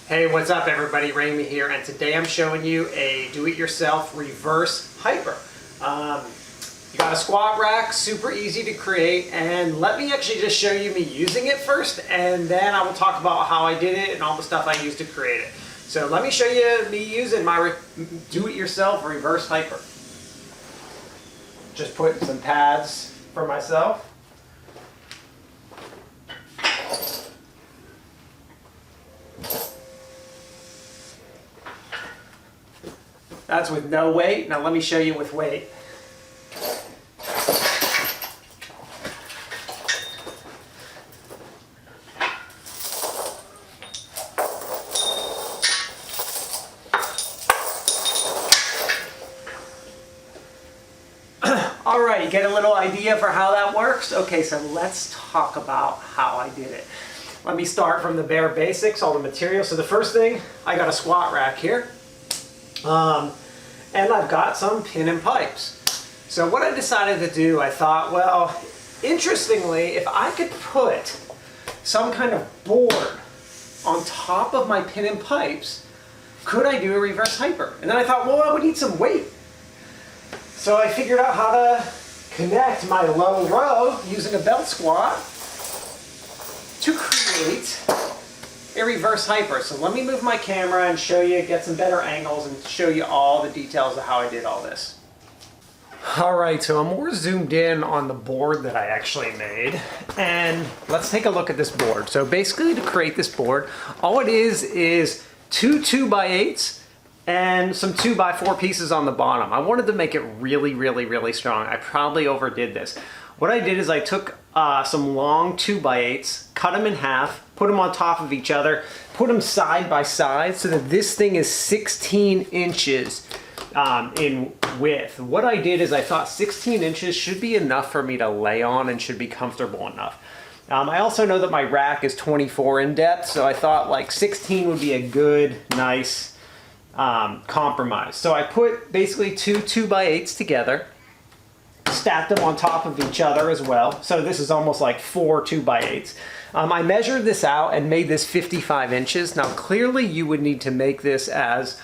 Hey, what's up everybody? Ramy here, and today I'm showing you a do-it-yourself reverse hyper. You got a squat rack, super easy to create, and let me actually just show you me using it first, and then I will talk about how I did it and all the stuff I used to create it. So let me show you me using my do-it-yourself reverse hyper. Just putting some pads for myself. That's with no weight. Now let me show you with weight. All right, you get a little idea for how that works? Okay, so let's talk about how I did it. Let me start from the bare basics, all the materials. So the first thing, I got a squat rack here. And I've got some pin and pipes. So what I decided to do, I thought, well, interestingly, if I could put some kind of board on top of my pin and pipes, could I do a reverse hyper? And then I thought, well, I would need some weight. So I figured out how to connect my low row using a belt squat to create a reverse hyper. So let me move my camera and show you, get some better angles and show you all the details of how I did all this. All right, so I'm more zoomed in on the board that I actually made, and let's take a look at this board. So basically, to create this board, all it is two 2x8s and some 2x4 pieces on the bottom. I wanted to make it really strong. I probably overdid this. What I did is I took some long 2x8s, cut them in half, put them on top of each other, put them side by side so that this thing is 16 inches in width. What I did is I thought 16 inches should be enough for me to lay on and should be comfortable enough. I also know that my rack is 24 in depth, so I thought like 16 would be a good, nice compromise. So I put basically two 2x8s together, stacked them on top of each other as well. So this is almost like 4 2x8s. I measured this out and made this 55 inches. Now clearly you would need to make this as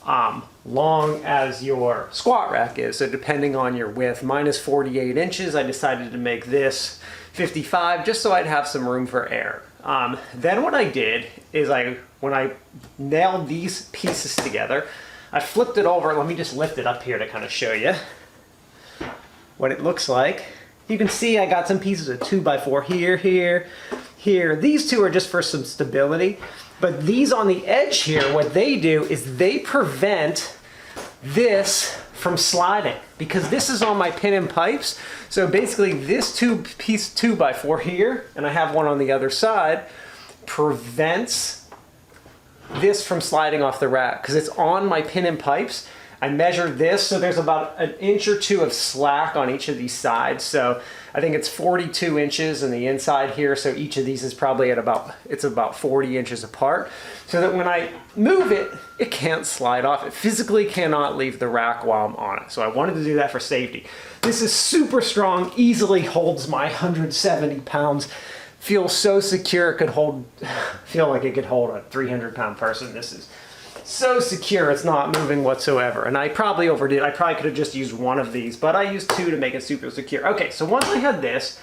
long as your squat rack is. So depending on your width, mine is 48 inches. I decided to make this 55 just so I'd have some room for air. Then what I did is when I nailed these pieces together, I flipped it over. Let me just lift it up here to kind of show you what it looks like. You can see I got some pieces of 2x4 here. These two are just for some stability, but these on the edge here, what they do is they prevent this from sliding because this is on my pin and pipes. So basically this piece 2x4 here, and I have one on the other side, prevents this from sliding off the rack because it's on my pin and pipes. I measured this, so there's about an inch or two of slack on each of these sides. So I think it's 42 inches in the inside here. So each of these is probably at about 40 inches apart. So that when I move it, it can't slide off. It physically cannot leave the rack while I'm on it. So I wanted to do that for safety. This is super strong, easily holds my 170 pounds. Feels so secure, feel like it could hold a 300-pound person. This is so secure, it's not moving whatsoever. And I probably overdid. I probably could have just used one of these, but I used two to make it super secure. Okay, so once I had this,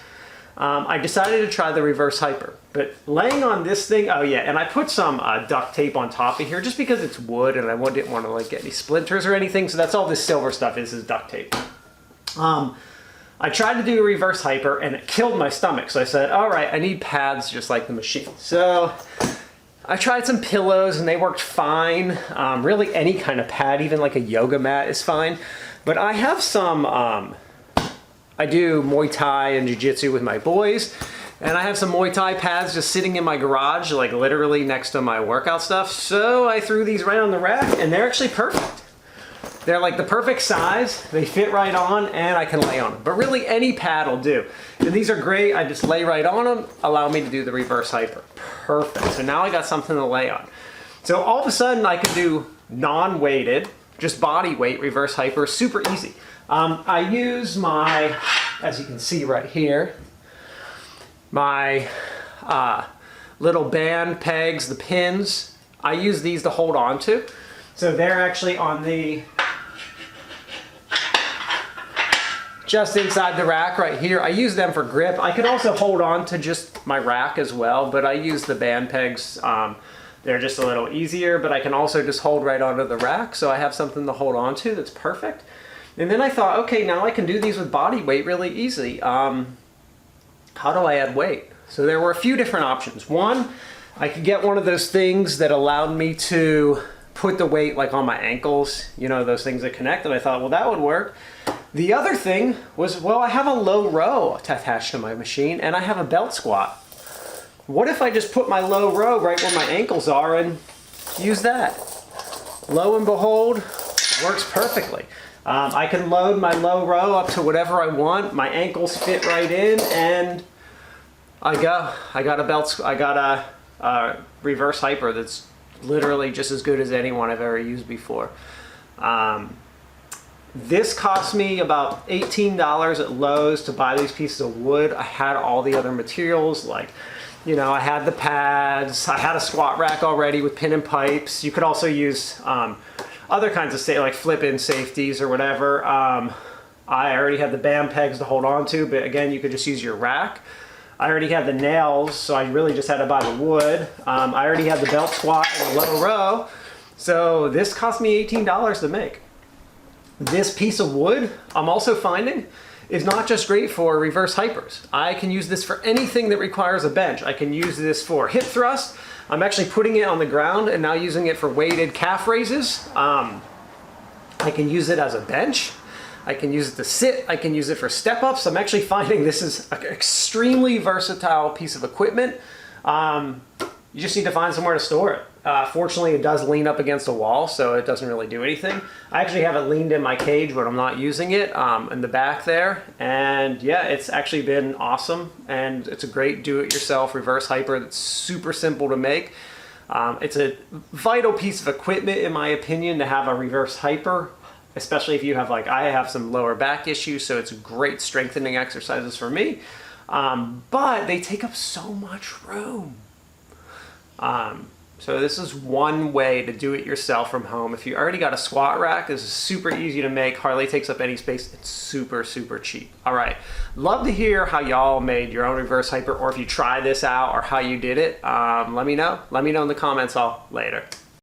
I decided to try the reverse hyper. But laying on this thing, oh yeah, and I put some duct tape on top of here just because it's wood and I didn't want to like get any splinters or anything. So that's all this silver stuff is duct tape. I tried to do a reverse hyper and it killed my stomach. So I said, all right, I need pads just like the machine. So I tried some pillows and they worked fine. Really any kind of pad, even like a yoga mat is fine. But I have some, I do Muay Thai and Jiu-Jitsu with my boys. And I have some Muay Thai pads just sitting in my garage, like literally next to my workout stuff. So I threw these right on the rack and they're actually perfect. They're like the perfect size, they fit right on, and I can lay on them. But really any pad will do. And these are great, I just lay right on them, allow me to do the reverse hyper. Perfect, so now I got something to lay on. So all of a sudden I could do non-weighted, just body weight reverse hyper, super easy. I use my, as you can see right here, my little band pegs, the pins I use these to hold on to. So they're actually on the, just inside the rack right here. I use them for grip. I could also hold on to just my rack as well, but I use the band pegs. They're just a little easier, but I can also just hold right onto the rack, so I have something to hold on to that's perfect. And then I thought, okay, now I can do these with body weight really easy. How do I add weight? So there were a few different options. One, I could get one of those things that allowed me to put the weight like on my ankles, you know, those things that connect, and I thought, well, that would work. The other thing was, well, I have a low row attached to my machine, and I have a belt squat. What if I just put my low row right where my ankles are and use that? Lo and behold, works perfectly. I can load my low row up to whatever I want. My ankles fit right in, and I got a Reverse Hyper that's literally just as good as anyone I've ever used before. This cost me about $18 at Lowe's to buy these pieces of wood. I had all the other materials, like, you know, I had the pads, I had a squat rack already with pin and pipes. You could also use other kinds of like flip-in safeties or whatever. I already had the band pegs to hold on to, but again, you could just use your rack. I already had the nails, so I really just had to buy the wood. I already had the belt squat and the low row, so this cost me $18 to make. This piece of wood, I'm also finding, is not just great for reverse hypers. I can use this for anything that requires a bench. I can use this for hip thrust. I'm actually putting it on the ground and now using it for weighted calf raises. I can use it as a bench. I can use it to sit. I can use it for step ups. I'm actually finding this is an extremely versatile piece of equipment. You just need to find somewhere to store it. Fortunately, it does lean up against a wall, so it doesn't really do anything. I actually have it leaned in my cage when I'm not using it, in the back there. And yeah, it's actually been awesome. And it's a great do-it-yourself reverse hyper that's super simple to make. It's a vital piece of equipment, in my opinion, to have a reverse hyper, especially if you have, like, I have some lower back issues, so it's great strengthening exercises for me. But they take up so much room. So this is one way to do it yourself from home. If you already got a squat rack, this is super easy to make, hardly takes up any space, it's super, super cheap. All right, love to hear how y'all made your own reverse hyper, or if you try this out or how you did it. Let me know in the comments all later.